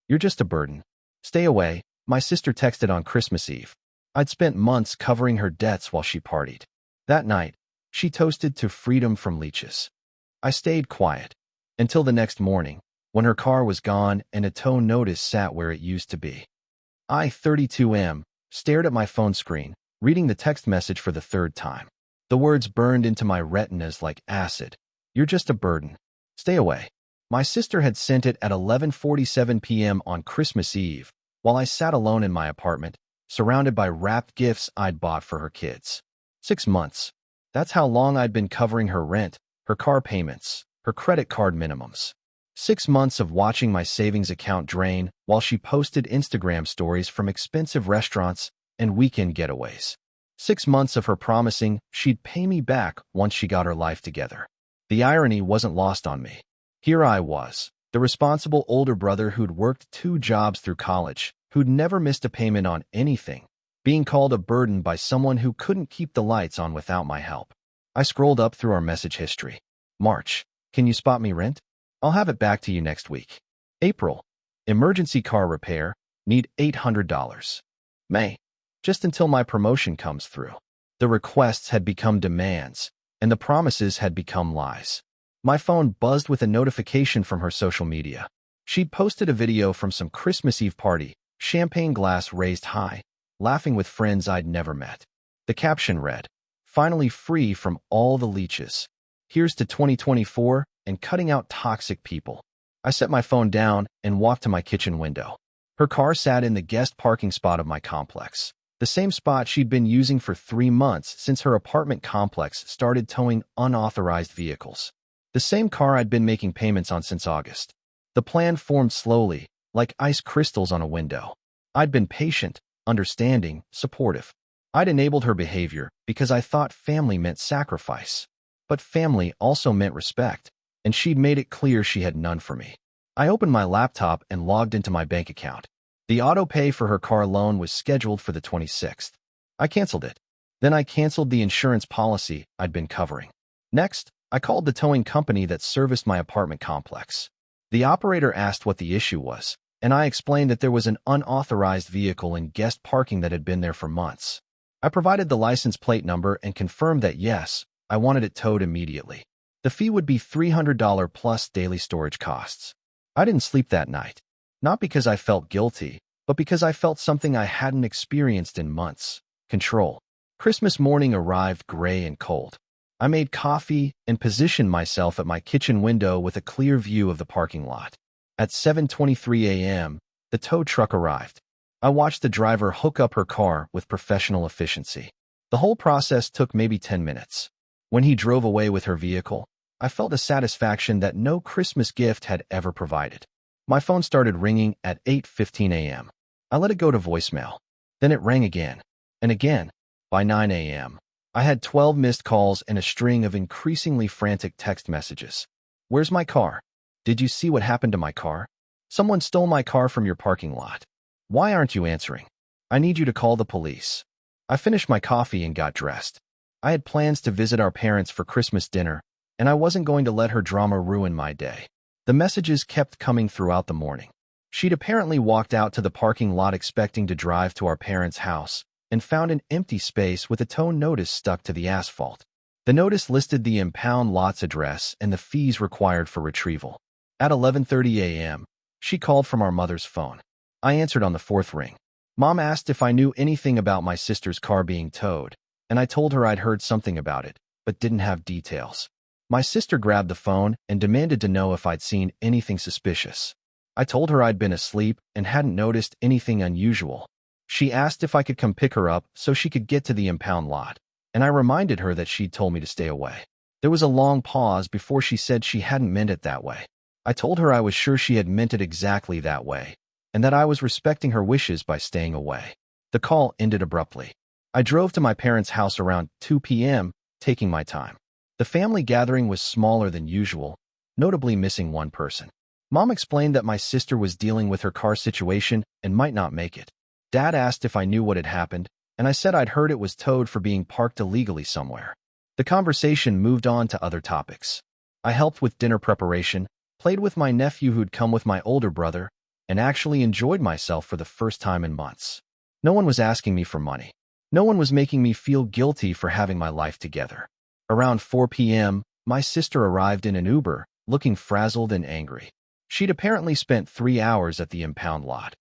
You're just a burden. Stay away, my sister texted on Christmas Eve. I'd spent months covering her debts while she partied. That night, she toasted to freedom from leeches. I stayed quiet until the next morning, when her car was gone and a tow notice sat where it used to be. I, 32M, stared at my phone screen, reading the text message for the third time. The words burned into my retinas like acid. You're just a burden. Stay away. My sister had sent it at 11:47 p.m. on Christmas Eve, while I sat alone in my apartment, surrounded by wrapped gifts I'd bought for her kids. 6 months. That's how long I'd been covering her rent, her car payments, her credit card minimums. 6 months of watching my savings account drain while she posted Instagram stories from expensive restaurants and weekend getaways. 6 months of her promising she'd pay me back once she got her life together. The irony wasn't lost on me. Here I was, the responsible older brother who'd worked 2 jobs through college, who'd never missed a payment on anything, being called a burden by someone who couldn't keep the lights on without my help. I scrolled up through our message history. March, can you spot me rent? I'll have it back to you next week. April, emergency car repair, need $800. May, just until my promotion comes through. The requests had become demands, and the promises had become lies. My phone buzzed with a notification from her social media. She'd posted a video from some Christmas Eve party, champagne glass raised high, laughing with friends I'd never met. The caption read, "Finally free from all the leeches. Here's to 2024 and cutting out toxic people." I set my phone down and walked to my kitchen window. Her car sat in the guest parking spot of my complex, the same spot she'd been using for 3 months since her apartment complex started towing unauthorized vehicles. The same car I'd been making payments on since August. The plan formed slowly, like ice crystals on a window. I'd been patient, understanding, supportive. I'd enabled her behavior because I thought family meant sacrifice. But family also meant respect, and she'd made it clear she had none for me. I opened my laptop and logged into my bank account. The auto pay for her car loan was scheduled for the 26th. I canceled it. Then I canceled the insurance policy I'd been covering. Next, I called the towing company that serviced my apartment complex. The operator asked what the issue was, and I explained that there was an unauthorized vehicle in guest parking that had been there for months. I provided the license plate number and confirmed that yes, I wanted it towed immediately. The fee would be $300 plus daily storage costs. I didn't sleep that night, not because I felt guilty, but because I felt something I hadn't experienced in months: control. Christmas morning arrived gray and cold. I made coffee and positioned myself at my kitchen window with a clear view of the parking lot. At 7:23 a.m., the tow truck arrived. I watched the driver hook up her car with professional efficiency. The whole process took maybe 10 minutes. When he drove away with her vehicle, I felt a satisfaction that no Christmas gift had ever provided. My phone started ringing at 8:15 a.m. I let it go to voicemail. Then it rang again and again. By 9 a.m., I had 12 missed calls and a string of increasingly frantic text messages. "Where's my car? Did you see what happened to my car? Someone stole my car from your parking lot. Why aren't you answering? I need you to call the police." I finished my coffee and got dressed. I had plans to visit our parents for Christmas dinner, and I wasn't going to let her drama ruin my day. The messages kept coming throughout the morning. She'd apparently walked out to the parking lot expecting to drive to our parents' house, and found an empty space with a tow notice stuck to the asphalt. The notice listed the impound lot's address and the fees required for retrieval. At 11:30 a.m., she called from our mother's phone. I answered on the 4th ring. Mom asked if I knew anything about my sister's car being towed, and I told her I'd heard something about it, but didn't have details. My sister grabbed the phone and demanded to know if I'd seen anything suspicious. I told her I'd been asleep and hadn't noticed anything unusual. She asked if I could come pick her up so she could get to the impound lot, and I reminded her that she'd told me to stay away. There was a long pause before she said she hadn't meant it that way. I told her I was sure she had meant it exactly that way, and that I was respecting her wishes by staying away. The call ended abruptly. I drove to my parents' house around 2 p.m., taking my time. The family gathering was smaller than usual, notably missing one person. Mom explained that my sister was dealing with her car situation and might not make it. Dad asked if I knew what had happened, and I said I'd heard it was towed for being parked illegally somewhere. The conversation moved on to other topics. I helped with dinner preparation, played with my nephew who'd come with my older brother, and actually enjoyed myself for the first time in months. No one was asking me for money. No one was making me feel guilty for having my life together. Around 4 p.m., my sister arrived in an Uber, looking frazzled and angry. She'd apparently spent 3 hours at the impound lot,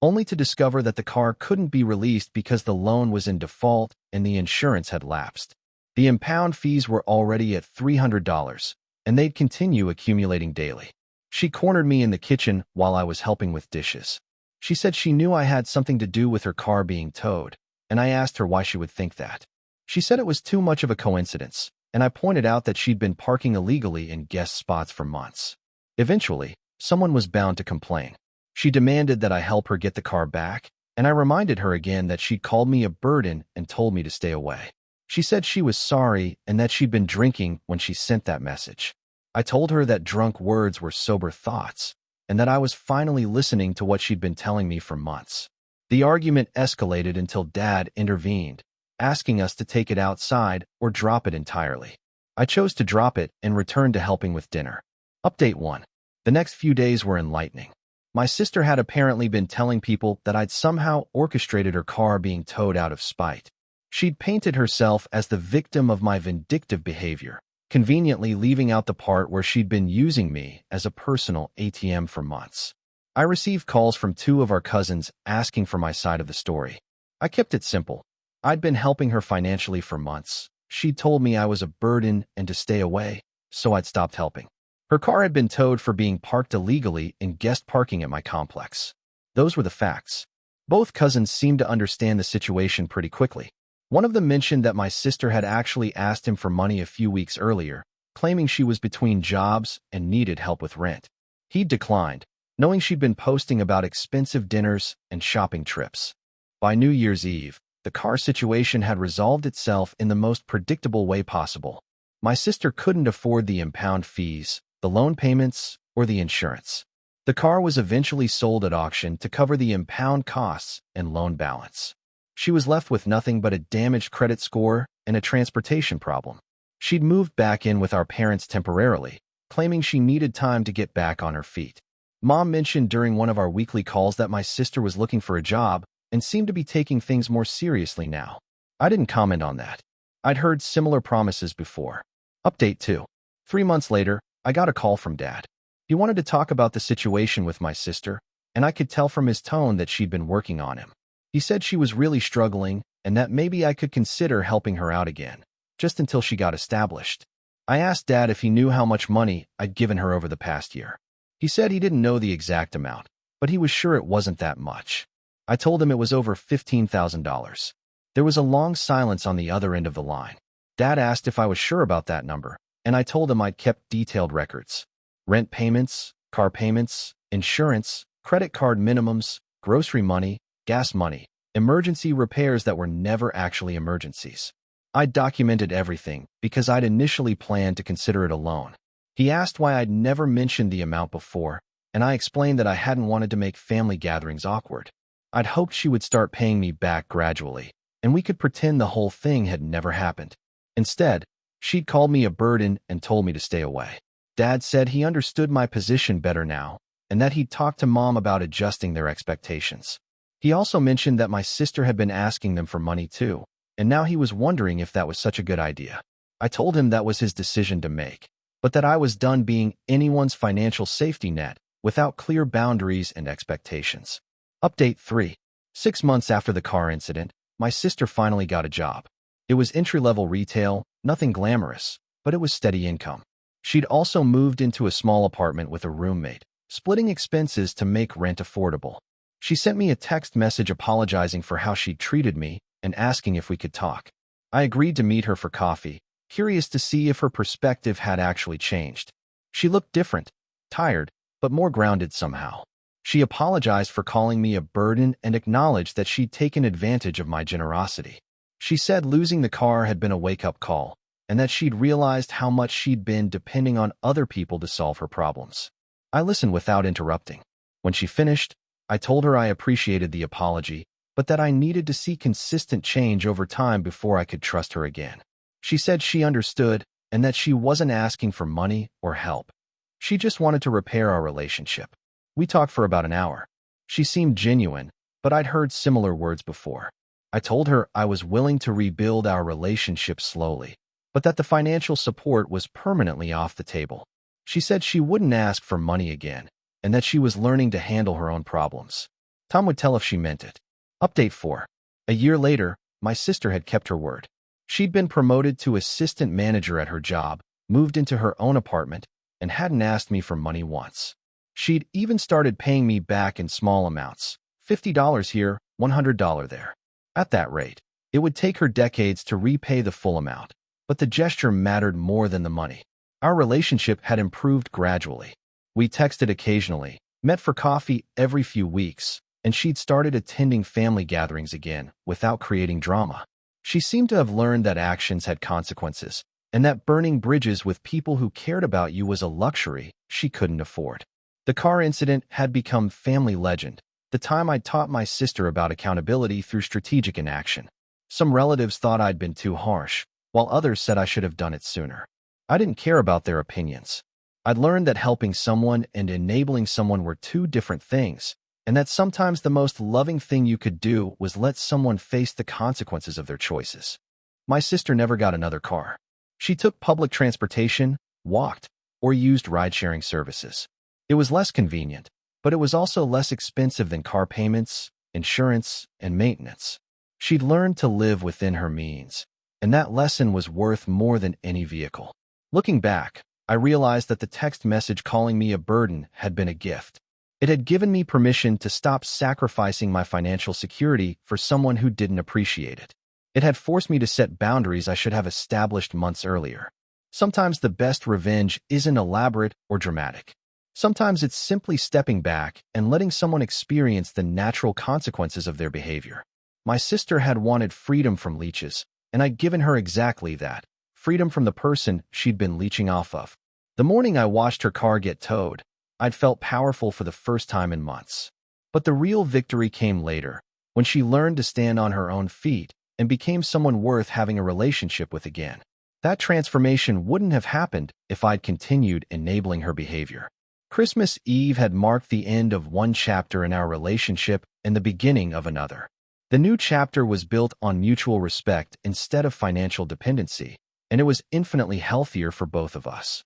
only to discover that the car couldn't be released because the loan was in default and the insurance had lapsed. The impound fees were already at $300, and they'd continue accumulating daily. She cornered me in the kitchen while I was helping with dishes. She said she knew I had something to do with her car being towed, and I asked her why she would think that. She said it was too much of a coincidence, and I pointed out that she'd been parking illegally in guest spots for months. Eventually, someone was bound to complain. She demanded that I help her get the car back, and I reminded her again that she'd called me a burden and told me to stay away. She said she was sorry and that she'd been drinking when she sent that message. I told her that drunk words were sober thoughts, and that I was finally listening to what she'd been telling me for months. The argument escalated until Dad intervened, asking us to take it outside or drop it entirely. I chose to drop it and returned to helping with dinner. Update 1. The next few days were enlightening. My sister had apparently been telling people that I'd somehow orchestrated her car being towed out of spite. She'd painted herself as the victim of my vindictive behavior, conveniently leaving out the part where she'd been using me as a personal ATM for months. I received calls from 2 of our cousins asking for my side of the story. I kept it simple. I'd been helping her financially for months. She'd told me I was a burden and to stay away, so I'd stopped helping. Her car had been towed for being parked illegally in guest parking at my complex. Those were the facts. Both cousins seemed to understand the situation pretty quickly. One of them mentioned that my sister had actually asked him for money a few weeks earlier, claiming she was between jobs and needed help with rent. He'd declined, knowing she'd been posting about expensive dinners and shopping trips. By New Year's Eve, the car situation had resolved itself in the most predictable way possible. My sister couldn't afford the impound fees, the loan payments, or the insurance. The car was eventually sold at auction to cover the impound costs and loan balance. She was left with nothing but a damaged credit score and a transportation problem. She'd moved back in with our parents temporarily, claiming she needed time to get back on her feet. Mom mentioned during one of our weekly calls that my sister was looking for a job and seemed to be taking things more seriously now. I didn't comment on that. I'd heard similar promises before. Update 2. 3 months later, I got a call from Dad. He wanted to talk about the situation with my sister, and I could tell from his tone that she'd been working on him. He said she was really struggling and that maybe I could consider helping her out again, just until she got established. I asked Dad if he knew how much money I'd given her over the past year. He said he didn't know the exact amount, but he was sure it wasn't that much. I told him it was over $15,000. There was a long silence on the other end of the line. Dad asked if I was sure about that number, and I told him I'd kept detailed records. Rent payments, car payments, insurance, credit card minimums, grocery money, gas money, emergency repairs that were never actually emergencies. I documented everything because I'd initially planned to consider it a loan. He asked why I'd never mentioned the amount before, and I explained that I hadn't wanted to make family gatherings awkward. I'd hoped she would start paying me back gradually, and we could pretend the whole thing had never happened. Instead, she'd called me a burden and told me to stay away. Dad said he understood my position better now, and that he'd talked to Mom about adjusting their expectations. He also mentioned that my sister had been asking them for money too, and now he was wondering if that was such a good idea. I told him that was his decision to make, but that I was done being anyone's financial safety net without clear boundaries and expectations. Update 3. 6 months after the car incident, my sister finally got a job. It was entry-level retail, nothing glamorous, but it was steady income. She'd also moved into a small apartment with a roommate, splitting expenses to make rent affordable. She sent me a text message apologizing for how she'd treated me and asking if we could talk. I agreed to meet her for coffee, curious to see if her perspective had actually changed. She looked different, tired, but more grounded somehow. She apologized for calling me a burden and acknowledged that she'd taken advantage of my generosity. She said losing the car had been a wake-up call, and that she'd realized how much she'd been depending on other people to solve her problems. I listened without interrupting. When she finished, I told her I appreciated the apology, but that I needed to see consistent change over time before I could trust her again. She said she understood and that she wasn't asking for money or help. She just wanted to repair our relationship. We talked for about an hour. She seemed genuine, but I'd heard similar words before. I told her I was willing to rebuild our relationship slowly, but that the financial support was permanently off the table. She said she wouldn't ask for money again, and that she was learning to handle her own problems. Time would tell if she meant it. Update 4. A year later, my sister had kept her word. She'd been promoted to assistant manager at her job, moved into her own apartment, and hadn't asked me for money once. She'd even started paying me back in small amounts, $50 here, $100 there. At that rate, it would take her decades to repay the full amount, but the gesture mattered more than the money. Our relationship had improved gradually. We texted occasionally, met for coffee every few weeks, and she'd started attending family gatherings again without creating drama. She seemed to have learned that actions had consequences, and that burning bridges with people who cared about you was a luxury she couldn't afford. The car incident had become family legend, the time I taught my sister about accountability through strategic inaction. Some relatives thought I'd been too harsh, while others said I should have done it sooner. I didn't care about their opinions. I'd learned that helping someone and enabling someone were two different things, and that sometimes the most loving thing you could do was let someone face the consequences of their choices. My sister never got another car. She took public transportation, walked, or used ride-sharing services. It was less convenient, but it was also less expensive than car payments, insurance, and maintenance. She'd learned to live within her means, and that lesson was worth more than any vehicle. Looking back, I realized that the text message calling me a burden had been a gift. It had given me permission to stop sacrificing my financial security for someone who didn't appreciate it. It had forced me to set boundaries I should have established months earlier. Sometimes the best revenge isn't elaborate or dramatic. Sometimes it's simply stepping back and letting someone experience the natural consequences of their behavior. My sister had wanted freedom from leeches, and I'd given her exactly that, freedom from the person she'd been leeching off of. The morning I watched her car get towed, I'd felt powerful for the first time in months. But the real victory came later, when she learned to stand on her own feet and became someone worth having a relationship with again. That transformation wouldn't have happened if I'd continued enabling her behavior. Christmas Eve had marked the end of one chapter in our relationship and the beginning of another. The new chapter was built on mutual respect instead of financial dependency, and it was infinitely healthier for both of us.